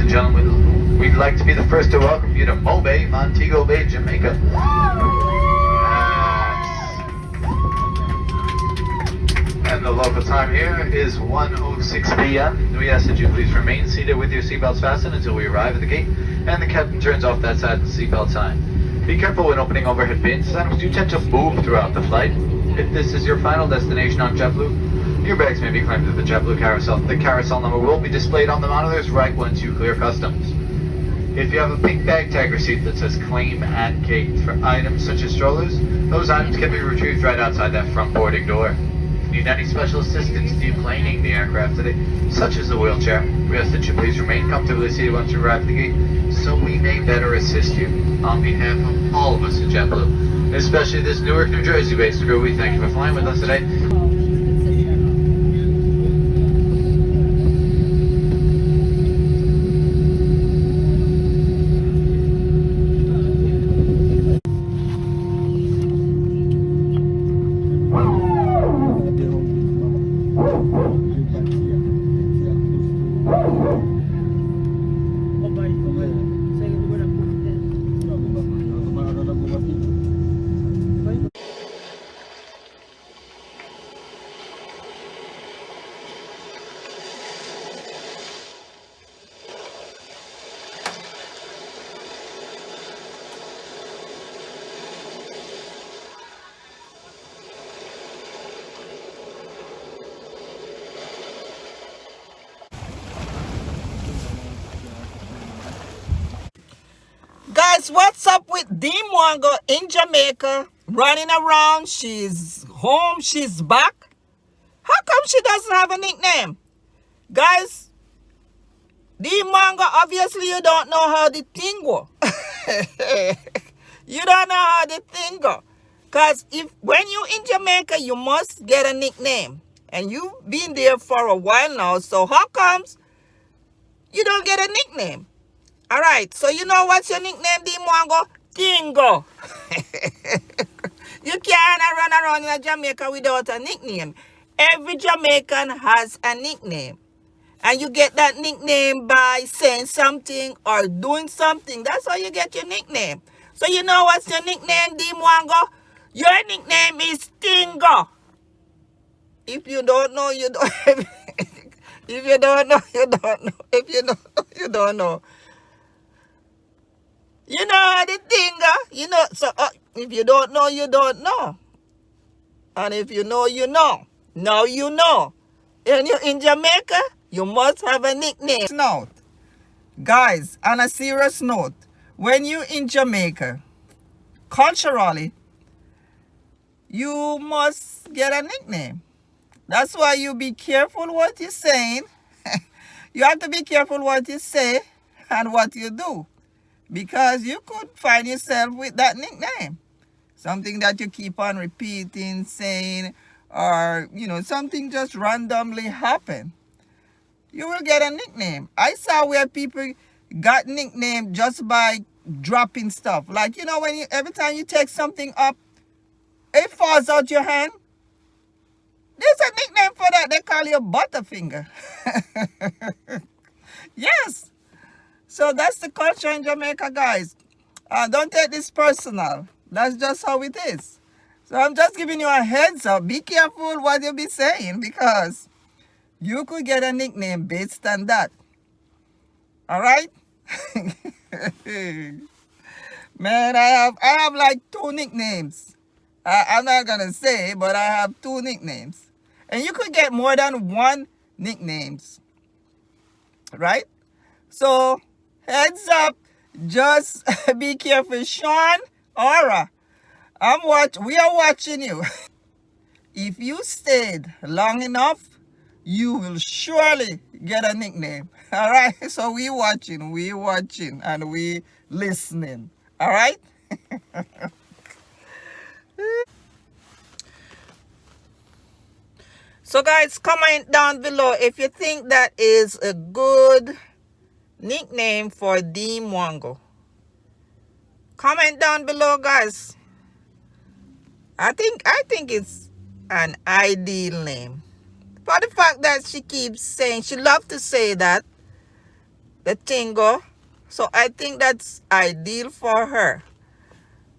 and gentlemen, we'd like to be the first to welcome you to Mo Bay, Montego Bay, Jamaica. And the local time here is 1:06 p.m. We ask that you please remain seated with your seatbelts fastened until we arrive at the gate and the captain turns off that side of the seatbelt sign. Be careful when opening overhead bins. Items do tend to move throughout the flight. If this is your final destination on JetBlue, your bags may be claimed at the JetBlue carousel. The carousel number will be displayed on the monitors right once you clear customs. If you have a pink bag tag receipt that says claim at gate for items such as strollers, those items can be retrieved right outside that front boarding door. If you need any special assistance deplaning the aircraft today, such as a wheelchair, we ask that you please remain comfortably seated once you arrive at the gate so we may better assist you. On behalf of all of us at JetBlue, especially this Newark, New Jersey-based crew, we thank you for flying with us today. Guys, what's up with Dee Mwango in Jamaica, running around? She's home, she's back. How come she doesn't have a nickname? Guys, Dee Mwango, obviously you don't know how the thing go. You don't know how the thing go. Because when you in Jamaica, you must get a nickname. And you've been there for a while now, so how comes you don't get a nickname? All right, so you know what's your nickname, Dee Mwango? Tingo. You can't run around in Jamaica without a nickname. Every Jamaican has a nickname. And you get that nickname by saying something or doing something. That's how you get your nickname. So you know what's your nickname, Dee Mwango? Your nickname is Tingo. If you don't know, you don't. If you don't know, you don't know. If you don't know, you don't know. You know the thing, you know. So if you don't know, you don't know. And if you know, you know. Now you know. And you're in Jamaica, you must have a nickname. Note, guys, on a serious note, when you're in Jamaica, culturally, you must get a nickname. That's why you be careful what you're saying. You have to be careful what you say and what you do. Because you could find yourself with that nickname. Something that you keep on repeating, saying, or, you know, something just randomly happen. You will get a nickname. I saw where people got nicknamed just by dropping stuff. Like, you know, every time you take something up, it falls out your hand. There's a nickname for that. They call you Butterfinger. Yes. So that's the culture in Jamaica, guys. Don't take this personal. That's just how it is. So I'm just giving you a heads up. Be careful what you be saying because you could get a nickname based on that. All right? Man, I have like 2 nicknames. I'm not going to say, but I have 2 nicknames. And you could get more than 1 nicknames. Right? So, heads up. Just be careful. Sean, Aura, we are watching you. If you stayed long enough, you will surely get a nickname. All right? So we watching, and we listening. All right? So guys, comment down below if you think that is a good nickname for Dee Mwango. Comment down below, guys. I think it's an ideal name. For the fact that she keeps saying, she loves to say that, the tingo. So I think that's ideal for her.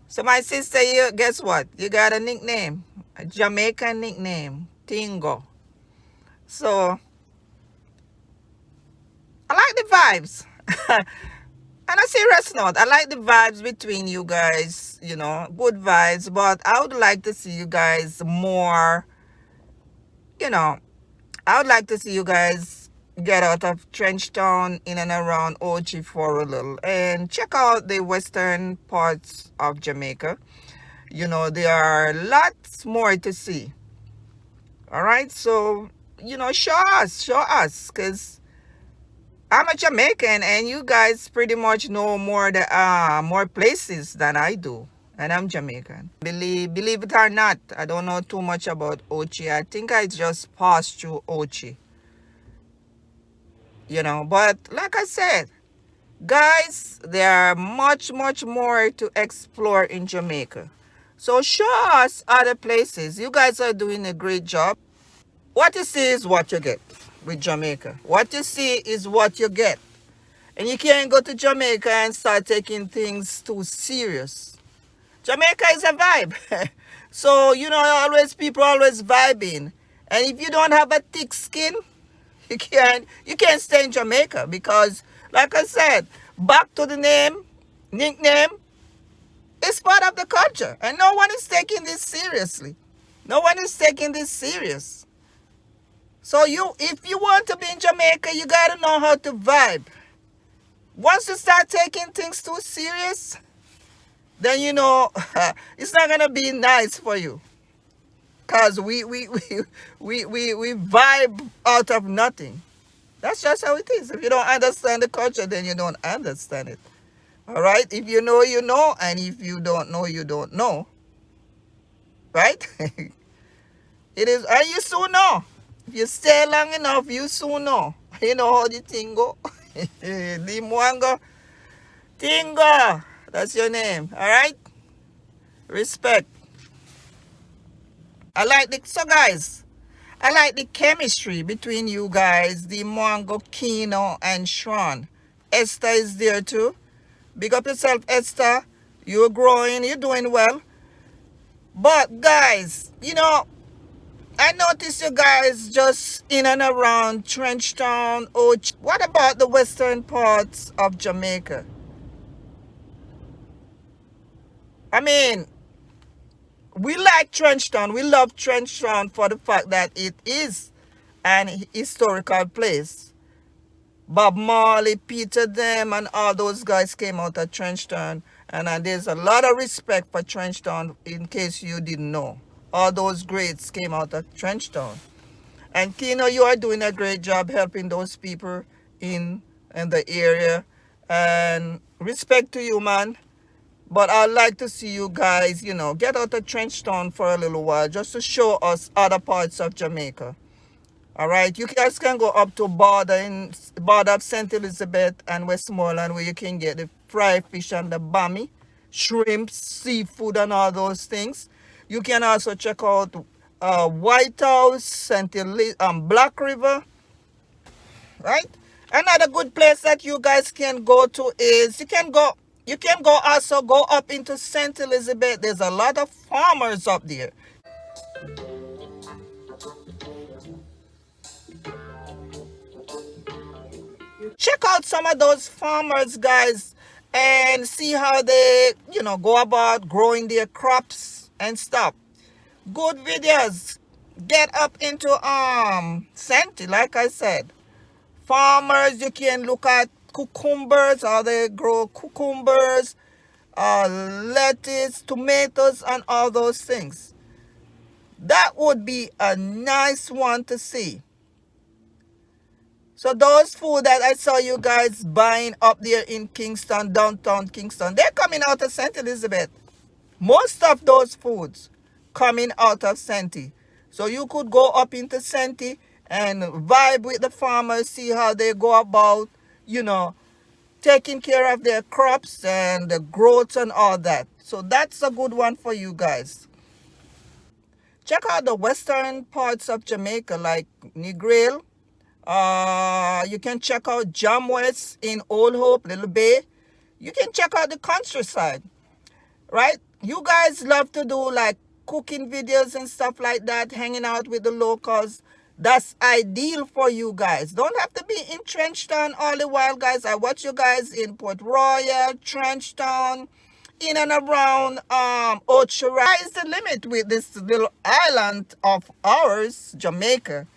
So my sister, you guess what? You got a nickname, a Jamaican nickname, Tingo. So I like the vibes. On a serious note, I like the vibes between you guys, good vibes, but I would like to see you guys more, you know, I would like to see you guys get out of Trenchtown in and around Ochi for a little and check out the western parts of Jamaica. There are lots more to see. All right, so show us, because I'm a Jamaican, and you guys pretty much know more places than I do, and I'm Jamaican. Believe it or not, I don't know too much about Ochi. I think I just passed through Ochi, But like I said, guys, there are much more to explore in Jamaica. So show us other places. You guys are doing a great job. What you see is what you get with Jamaica. What you see is what you get. And you can't go to Jamaica and start taking things too serious. Jamaica is a vibe. So, people always vibing. And if you don't have a thick skin, you can't stay in Jamaica, because, like I said, back to the nickname, it's part of the culture. And no one is taking this seriously. No one is taking this serious. So if you want to be in Jamaica, you gotta know how to vibe. Once you start taking things too serious, then it's not gonna be nice for you. Cause we vibe out of nothing. That's just how it is. If you don't understand the culture, then you don't understand it. All right? If you know, you know, and if you don't know, you don't know. Right? It is, and you soon know. If you stay long enough, you soon know. You know how the thing go. Dee Mwango. Tingo. That's your name. All right? Respect. Guys, I like the chemistry between you guys, Dee Mwango, Kino, and Sean. Esther is there too. Big up yourself, Esther. You're growing, you're doing well. But guys, I noticed you guys just in and around Trenchtown, Ochi. What about the western parts of Jamaica? I mean, we like Trenchtown. We love Trenchtown for the fact that it is an historical place. Bob Marley, Peter them, and all those guys came out of Trenchtown. And there's a lot of respect for Trenchtown, in case you didn't know. All those greats came out of Trenchtown. And Kino, you are doing a great job helping those people in the area. And respect to you, man. But I'd like to see you guys, get out of Trenchtown for a little while, just to show us other parts of Jamaica. All right, you guys can go up to border of St. Elizabeth and Westmoreland, where you can get the fried fish and the bami, shrimps, seafood, and all those things. You can also check out White House, Black River, right? Another good place that you guys can go to is you can also go up into St. Elizabeth. There's a lot of farmers up there. Check out some of those farmers, guys, and see how they, go about growing their crops and stuff. Good videos. Get up into Senti, like I said. Farmers, you can look at cucumbers, how they grow cucumbers, lettuce, tomatoes, and all those things. That would be a nice one to see. So those food that I saw you guys buying up there in Kingston, downtown Kingston, they're coming out of St. Elizabeth. Most of those foods coming out of Senti. So you could go up into Senti and vibe with the farmers, see how they go about, taking care of their crops and the growth and all that. So that's a good one for you guys. Check out the western parts of Jamaica, like Negril, You can check out Jam West in Old Hope, Little Bay. You can check out the countryside, right? You guys love to do like cooking videos and stuff like that, hanging out with the locals. That's ideal for you guys. Don't have to be in Trenchtown all the while, guys. I watch you guys in Port Royal, Trenchtown, in and around Ocho. Is the limit with this little island of ours, Jamaica.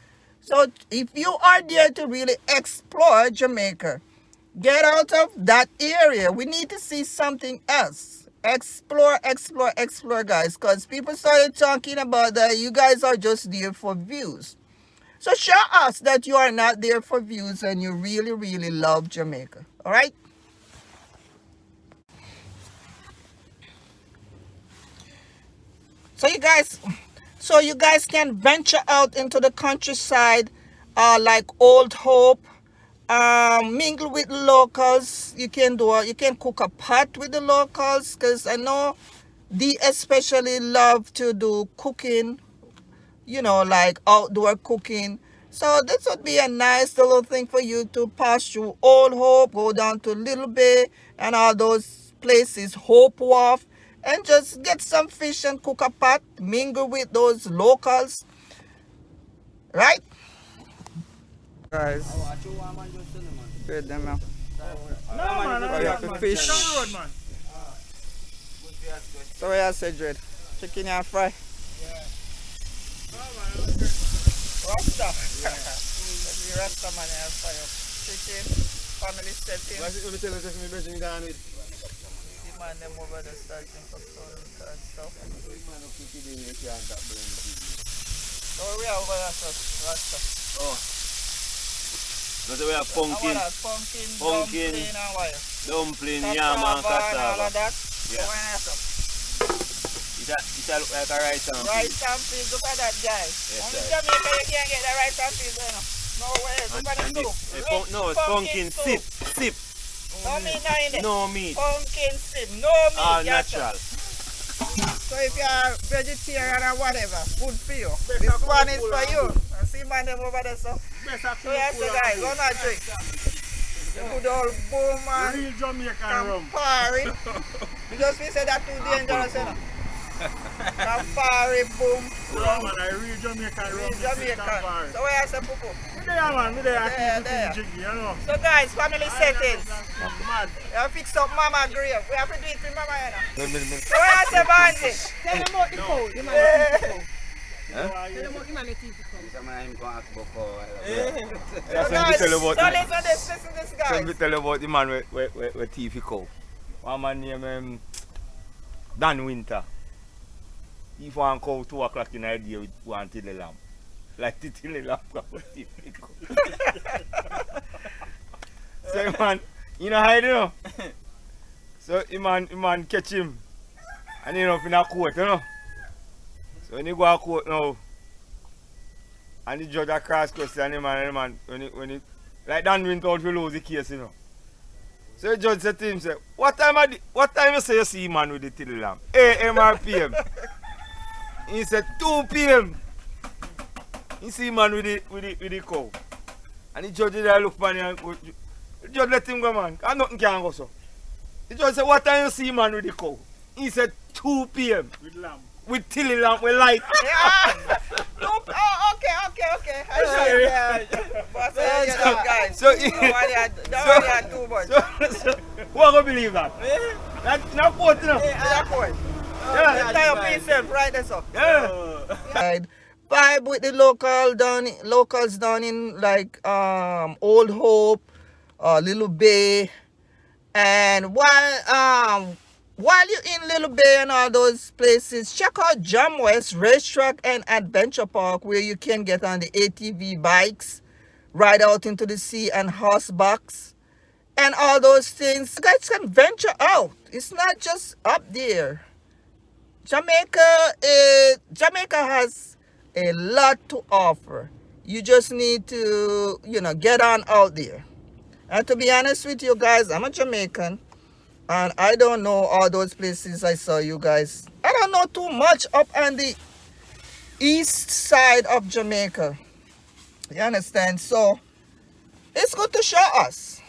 So if you are there to really explore Jamaica, get out of that area. We need to see something else. Explore, explore, explore, guys. Because people started talking about that you guys are just there for views. So show us that you are not there for views and you really, really love Jamaica. All right? So you guys can venture out into the countryside, like Old Hope, mingle with locals. You can cook a pot with the locals, because I know they especially love to do cooking, like outdoor cooking. So this would be a nice little thing for you to pass through Old Hope, go down to Little Bay and all those places, Hope Wharf, and just get some fish and cook a pot, mingle with those locals, right? Guys, good them out. No, man, Oh, you have to fish. Down the road, man. So where I said, Dread? Chicken and fry. Rasta. Let me Rasta man and fry up. Chicken, family setting. What's it going to tell us if we mention down with? The man them over the starting for sun and stuff. So we are over Rasta. Oh. That's we have pumpkin, Pumpkin, Pumpkin. dumpling and what? dumpling, yam and Cassava and all cassava. of that. Yeah. So when I saw It look like a rice and rice peas. and peas, look at that guy. Yes, Only sir. Jamaica you can't get the rice and peas, you know. No way, look at the And soup. this, Rich no, it's pumpkin sip, sip. No meat not in it. No meat. Pumpkin sip, no meat. All yes, sir. natural. So if you are vegetarian or whatever, good for you. This one is for you. And see man them over there, so. So yes, sir, guys, go not drink. The good old boom and Real Jamaican rum. Campari. Because we said that too dangerous, you know. Campari, boom. Yeah, man, I real Jamaican rum. Real Jamaican. So where I say pupu? Yeah, man, me there There, there. keep jiggy, you know. So guys, family settings. Mad. We have to fix up mama grave. We have to do it for mama, you know. Me. So where I say Bandy? Tell them about the cow, the man with the cow. Huh? Tell them about the man with the cow. So guys, so listen this Let me guys. tell you about the man with teeth cow. One man named Dan Winter. He found cow 2 o'clock in the day with one till the lamp. Like till the lamp got teeth cow. So man, you know how you know? So the man catch him and he up in a court, you know. So when he go to court now, and the judge across question him and the man when he like Dan Winter out to lose the case, you know. So the judge said to him, say, what time you say you see man with the till lamp? AM or PM? He said 2 PM. He see man with the cow. And the judge there look for him and go, the judge let him go, man. And nothing can go so. The judge said, what time you see man with the cow? He said 2 PM. With lamb. With tilly lamp with light. Yeah. Nope. Oh, okay. I know, yeah. But you know, guys. So Don't worry too much. So, who are going to believe that? That's not quote, you know. Yeah, of course. Yeah. Tell your yourself, right? That's all. Yeah. Right. Vibe with the locals down in like Old Hope, Little Bay, and while you're in Little Bay and all those places, check out Jam West Racetrack and Adventure Park, where you can get on the ATV bikes, ride out into the sea and horsebacks, and all those things. You guys can venture out. It's not just up there. Jamaica has a lot to offer. You just need to, get on out there. And to be honest with you guys, I'm a Jamaican. And I don't know all those places I saw you guys. I don't know too much up on the east side of Jamaica. You understand? So it's good to show us.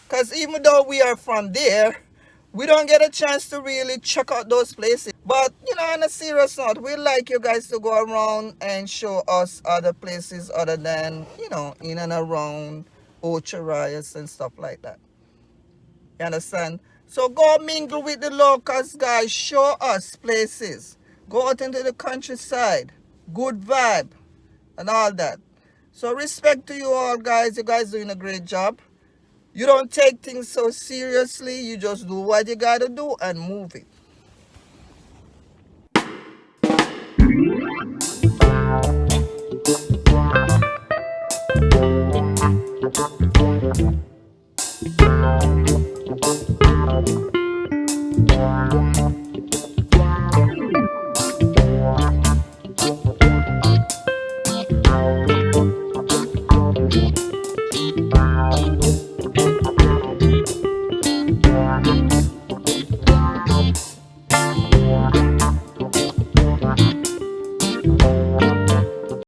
Because even though we are from there, we don't get a chance to really check out those places. But, on a serious note, we'd like you guys to go around and show us other places other than, in and around Ocharias and stuff like that. You understand? So go mingle with the locals, guys. Show us places. Go out into the countryside. Good vibe and all that. So respect to you all, guys. You guys doing a great job. You don't take things so seriously. You just do what you gotta do and move it.